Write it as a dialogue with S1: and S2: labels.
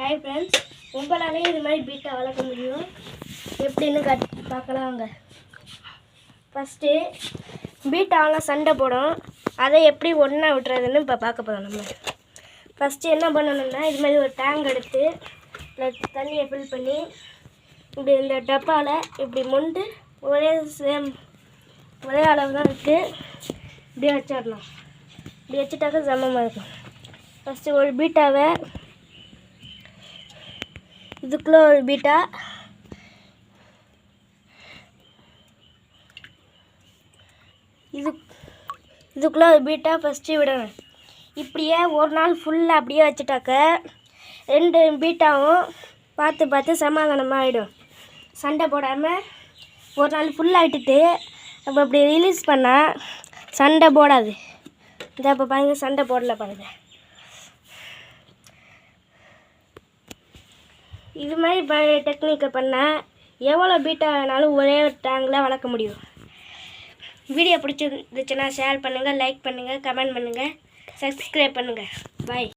S1: Hi friends, உங்களாலே இது மாதிரி beta வளர்க்க முடியும். எப்படின்னு பார்க்கலாம் வாங்க. ஃபஸ்ட்டு பீட்டாவெலாம் சண்டை போடும், அதை எப்படி ஒன்றா விட்டுறதுன்னு இப்போ பார்க்க போகிறோம். நம்ம ஃபஸ்ட்டு என்ன பண்ணணும்னா, இது மாதிரி ஒரு டேங்க் எடுத்து தண்ணியை ஃபில் பண்ணி இப்படி இந்த டப்பாவில் இப்படி மொண்டு ஒரே அளவு தான் இருக்குது இப்படி வச்சிடலாம். இப்படி வச்சுட்டாக்க சமமாக இருக்கும். ஃபஸ்ட்டு ஒரு பீட்டாவை இதுக்குள்ளே ஒரு பீட்டா, இதுக்குள்ளே ஒரு பீட்டா ஃபஸ்ட்டு விடணும். இப்படியே ஒரு நாள் ஃபுல்லாக அப்படியே வச்சுட்டாக்க ரெண்டு பீட்டாவும் பார்த்து சமாதானமாக ஆகிடும். சண்டை போடாமல் ஒரு நாள் ஃபுல்லாக விட்டுட்டு அப்போ அப்படி ரிலீஸ் பண்ணால் சண்டை போடாது. இதை இப்போ பாருங்கள், சண்டை போடல பாருங்கள். இது மாதிரி டெக்னிக்கை பண்ணால் எவ்வளோ பீட்டா வேணாலும் ஒரே டேங்கில் வளர்க்க முடியும். வீடியோ பிடிச்சிருந்துச்சுன்னா ஷேர் பண்ணுங்கள், லைக் பண்ணுங்கள், கமெண்ட் பண்ணுங்கள், சப்ஸ்கிரைப் பண்ணுங்கள். பாய்.